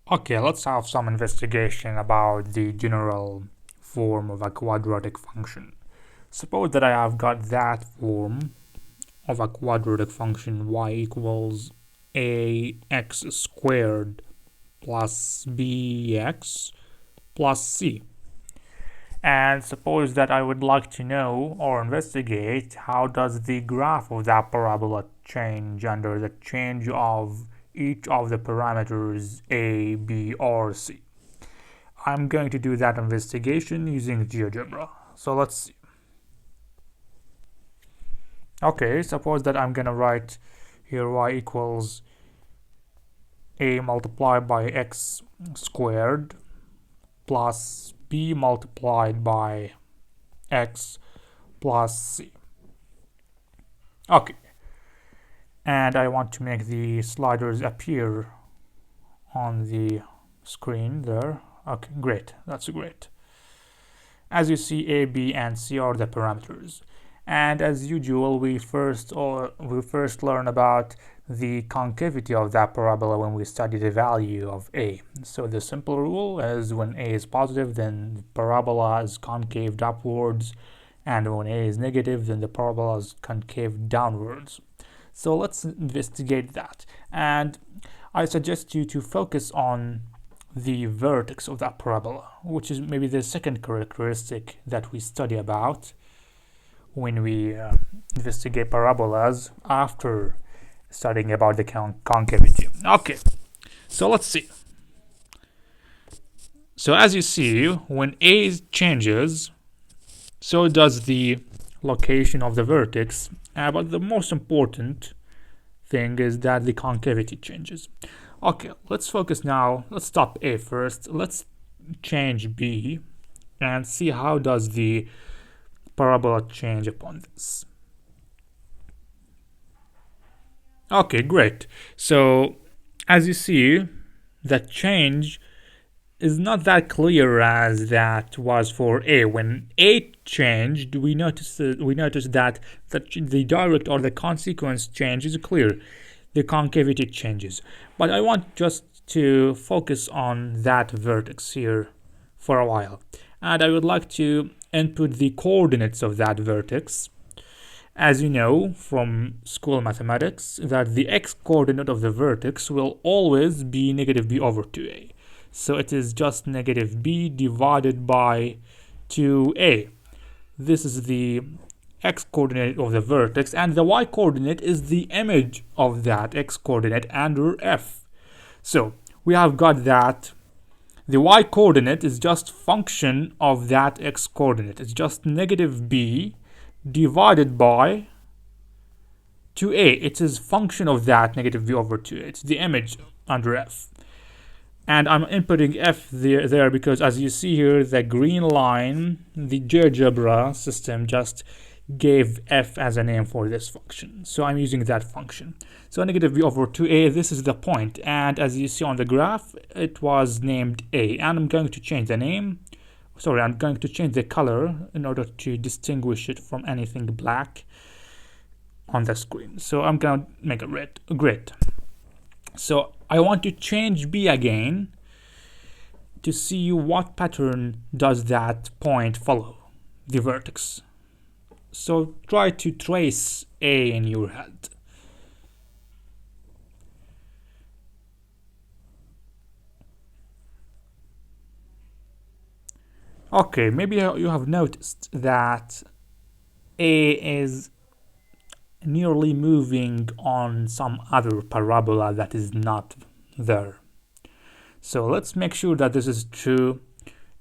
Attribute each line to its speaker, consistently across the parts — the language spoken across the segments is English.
Speaker 1: Okay, let's have some investigation about the general form of a quadratic function. Suppose that I have got that form of a quadratic function y equals ax squared plus bx plus c. And suppose that I would like to know or investigate how does the graph of that parabola change under the change of each of the parameters a, b, or c. I'm going to do that investigation using GeoGebra. So let's see. Okay, suppose that I'm gonna write here y equals a multiplied by x squared plus b multiplied by x plus c. Okay, and I want to make the sliders appear on the screen there. Okay, great, that's great. As you see, a, b, and c are the parameters. And as usual, we first learn about the concavity of that parabola when we study the value of a. So the simple rule is when a is positive, then the parabola is concave upwards, and when a is negative, then the parabola is concave downwards. So let's investigate that. And I suggest you to focus on the vertex of that parabola, which is maybe the second characteristic that we study about when we investigate parabolas after studying about the concavity. Okay, so let's see. So as you see, when a changes, so does the location of the vertex. But the most important thing is that the concavity changes. Okay, let's focus now. Let's stop a first. Let's change b and see how does the parabola change upon this. Okay, great. So as you see, the change is not that clear as that was for a. When a changed, we noticed that the direct or the consequence change is clear. The concavity changes. But I want just to focus on that vertex here for a while. And I would like to input the coordinates of that vertex. As you know from school mathematics, that the x-coordinate of the vertex will always be negative b over 2a. So it is just negative b divided by 2a. This is the x-coordinate of the vertex, and the y-coordinate is the image of that x-coordinate under f. So we have got that the y-coordinate is just function of that x-coordinate. It's just negative b divided by 2a. It is function of that negative b over 2a. It's the image under f. And I'm inputting f there because as you see here, the green line, the GeoGebra system just gave f as a name for this function. So I'm using that function. So negative b over 2a, this is the point. And as you see on the graph, it was named a. And I'm going to change the name. Sorry, I'm going to change the color in order to distinguish it from anything black on the screen. So I'm going to make it red. Great. So I want to change b again to see what pattern does that point follow, the vertex. So try to trace a in your head. Okay, maybe you have noticed that a is nearly moving on some other parabola that is not there. So let's make sure that this is true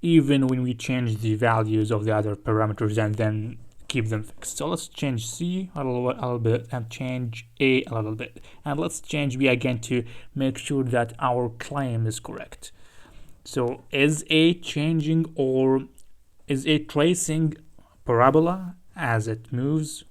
Speaker 1: even when we change the values of the other parameters and then keep them fixed. So let's change c a little bit and change a little bit, and let's change b again to make sure that our claim is correct. So is a changing or is a tracing parabola as it moves?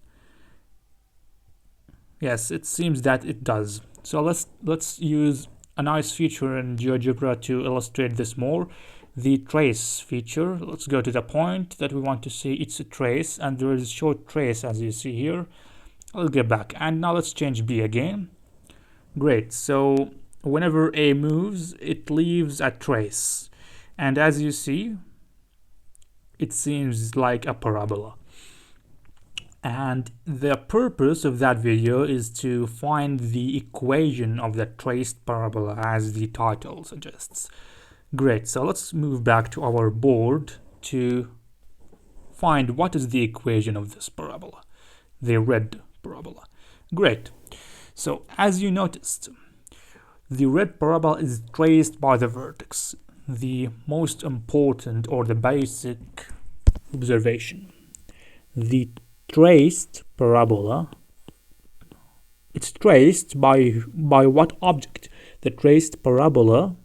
Speaker 1: Yes, it seems that it does. So let's use a nice feature in GeoGebra to illustrate this more. The trace feature. Let's go to the point that we want to see. It's a trace, and there is a short trace as you see here. I'll get back, and now let's change b again. Great. So whenever A moves, it leaves a trace. And as you see, it seems like a parabola. And the purpose of that video is to find the equation of the traced parabola, as the title suggests. Great, so let's move back to our board to find what is the equation of this parabola, the red parabola. Great, so as you noticed, the red parabola is traced by the vertex, the most important or the basic observation. The traced parabola, it's traced by what object? The traced parabola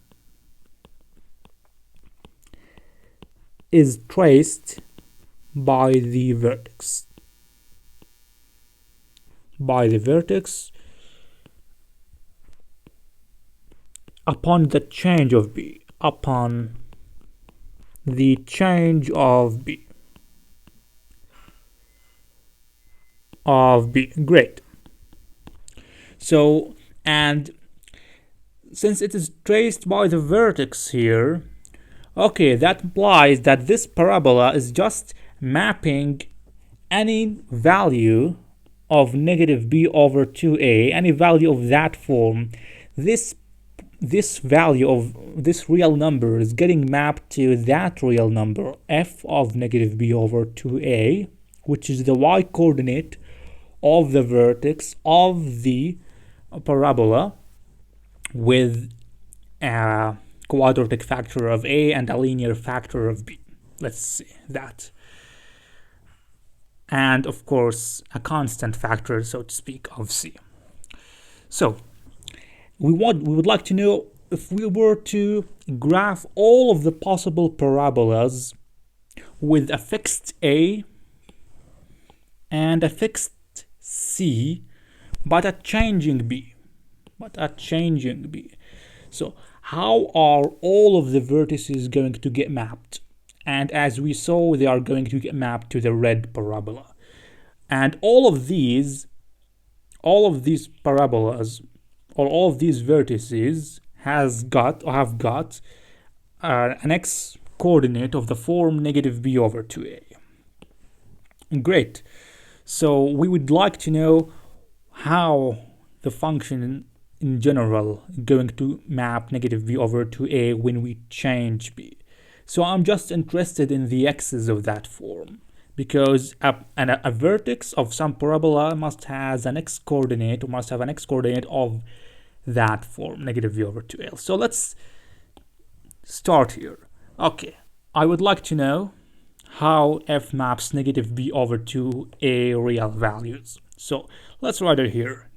Speaker 1: is traced by the vertex. By the vertex upon the change of B. Upon the change of B. Great. So, and since it is traced by the vertex here, okay, that implies that this parabola is just mapping any value of negative b over 2a, any value of that form. This value of this real number is getting mapped to that real number, f of negative b over 2a, which is the y coordinate of the vertex of the parabola, with a quadratic factor of a and a linear factor of b. Let's see that. And of course, a constant factor, so to speak, of c. So we would like to know if we were to graph all of the possible parabolas with a fixed a and a fixed c, but a changing b. So how are all of the vertices going to get mapped? And as we saw, they are going to get mapped to the red parabola. And all of these parabolas, or all of these vertices have got an x coordinate of the form negative b over 2a. Great. So we would like to know how the function in general is going to map negative b over 2a when we change b. So I'm just interested in the x's of that form, because a vertex of some parabola must have an x coordinate of that form, negative b over 2a. So let's start here. Okay, I would like to know how f maps negative b over 2a real values. So let's write it here.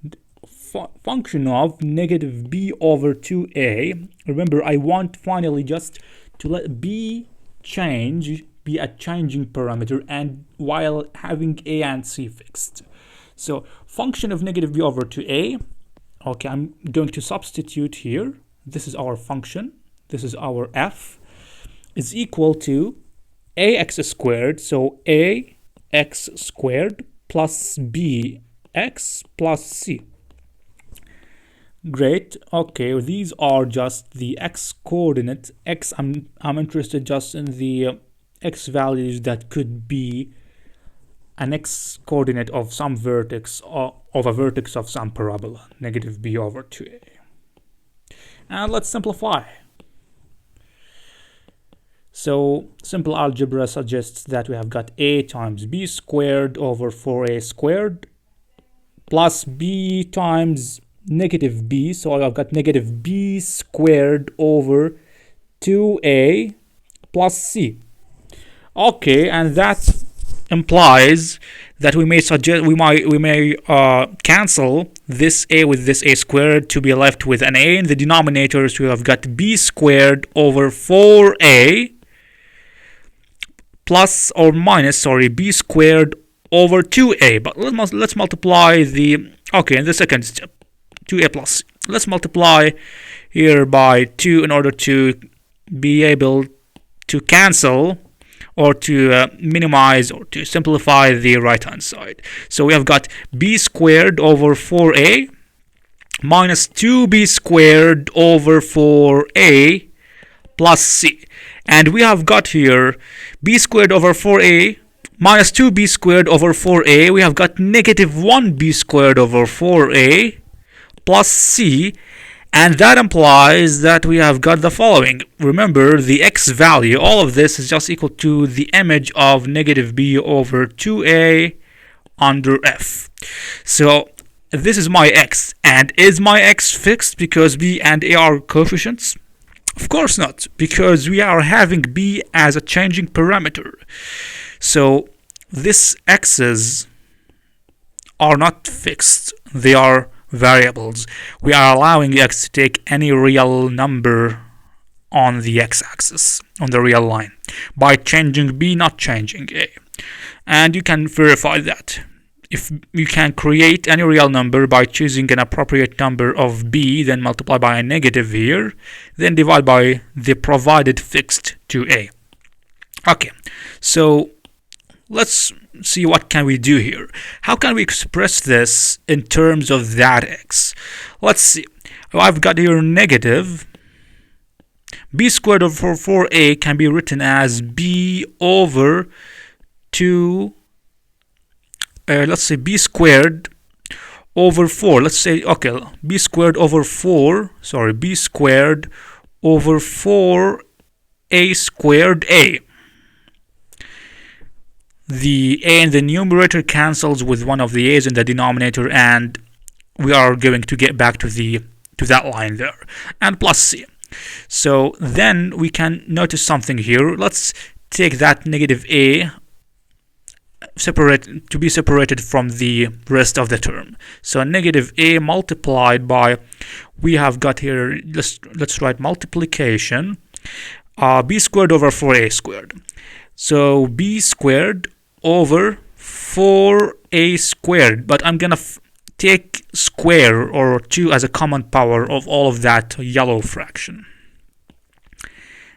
Speaker 1: Function of negative b over 2a. Remember, I want finally just to let b be a changing parameter, and while having a and c fixed. So function of negative b over 2a. Okay, I'm going to substitute here. This is our function. This is our f, is equal to ax squared. So ax squared plus bx plus c. Great. Okay, these are just the x coordinate. I'm interested just in the x values that could be an x coordinate of some vertex, or of a vertex of some parabola, negative b over 2a. And let's simplify. So simple algebra suggests that we have got a times b squared over 4a squared plus b times negative b, so I've got negative b squared over 2a plus c. Okay, and that implies that we may cancel this a with this a squared to be left with an a in the denominator. So we have got b squared over 4a plus or minus, sorry, b squared over 2a. But let's multiply the, okay, in the second step, 2a plus. Let's multiply here by 2 in order to be able to cancel or to minimize or to simplify the right hand side. So we have got b squared over 4a minus 2b squared over 4a plus c. And we have got here b squared over 4a minus 2b squared over 4a. We have got negative 1b squared over 4a plus c. And that implies that we have got the following. Remember, the x value, all of this is just equal to the image of negative b over 2a under f. So this is my x. And is my x fixed because b and a are coefficients? Of course not, because we are having b as a changing parameter. So these x's are not fixed. They are variables. We are allowing x to take any real number on the x-axis, on the real line, by changing b, not changing a. And you can verify that. If you can create any real number by choosing an appropriate number of b, then multiply by a negative here, then divide by the provided fixed to a. Okay, so let's see what can we do here. How can we express this in terms of that x? Let's see. I've got here negative b squared over 4a can be written as b over 2, let's say b squared over 4. Let's say, okay, b squared over 4, sorry, b squared over 4a squared a. The a in the numerator cancels with one of the a's in the denominator, and we are going to get back to that line there, and plus c. So then we can notice something here. Let's take that negative a to be separated from the rest of the term. So negative a multiplied by, we have got here, let's write multiplication, b squared over 4a squared. So b squared over 4a squared, but I'm gonna take square or 2 as a common power of all of that yellow fraction.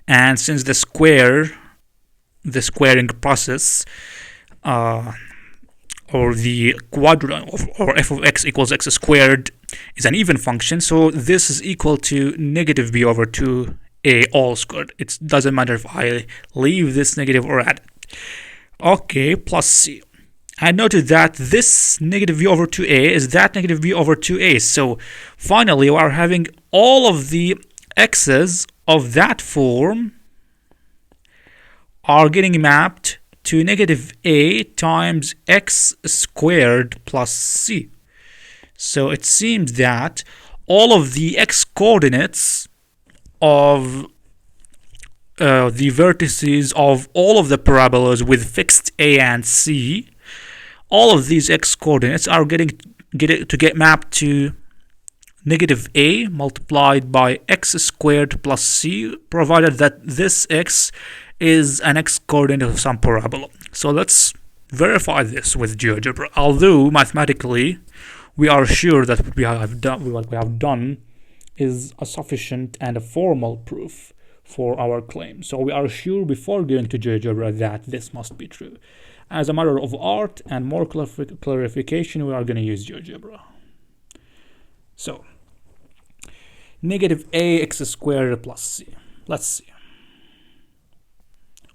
Speaker 1: And since the squaring process, or the quadrant, or f of x equals x squared, is an even function, so this is equal to negative b over 2a all squared. It doesn't matter if I leave this negative or add it. Okay, plus c. I noted that this negative b over 2a is that negative b over 2a. So finally, we are having all of the x's of that form are getting mapped to negative a times x squared plus c. So it seems that all of the x coordinates of the vertices of all of the parabolas with fixed a and c, all of these x coordinates are get mapped to negative a multiplied by x squared plus c, provided that this x is an x coordinate of some parabola. So let's verify this with GeoGebra. Although mathematically we are sure that what we have done is a sufficient and a formal proof for our claim. So we are sure before going to GeoGebra that this must be true. As a matter of art and more clarification, we are going to use GeoGebra. So negative ax squared plus c. Let's see.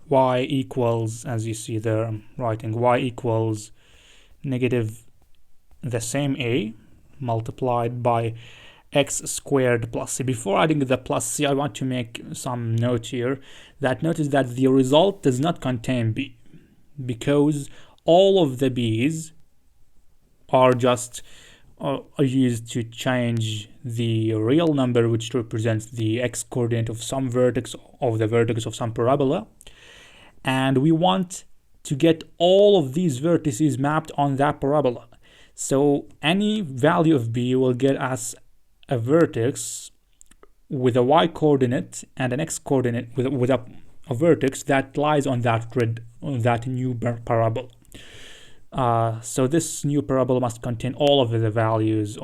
Speaker 1: Y equals, as you see there, I'm writing y equals negative the same a multiplied by x squared plus c. Before adding the plus c, I want to make some note here. That notice that the result does not contain b, because all of the b's are just are used to change the real number, which represents the x coordinate of some vertex of the vertex of some parabola, and we want to get all of these vertices mapped on that parabola. So any value of b will get us a vertex with a y coordinate and an x coordinate with a vertex that lies on that grid, on that new parabola. So this new parabola must contain all of the values,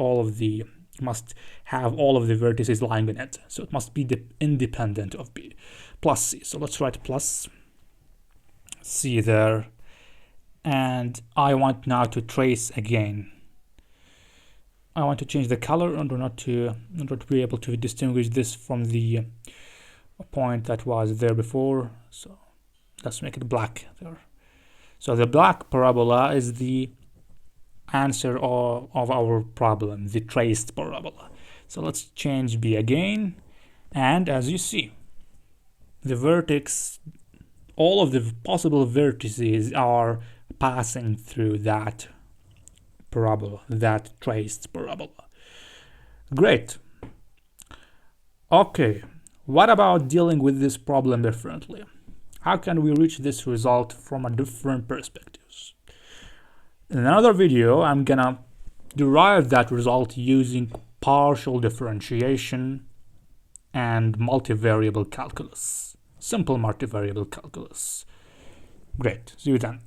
Speaker 1: must have all of the vertices lying in it. So it must be independent of b plus c. So let's write plus c there. And I want now to trace again I want to change the color in order to be able to distinguish this from the point that was there before. So let's make it black there. So the black parabola is the answer of our problem, the traced parabola. So let's change B again, and as you see, the vertex, all of the possible vertices are passing through that parabola, that traced parabola. Great. Okay, what about dealing with this problem differently? How can we reach this result from a different perspectives? In another video, I'm gonna derive that result using partial differentiation and multivariable calculus, simple multivariable calculus. Great, see you then.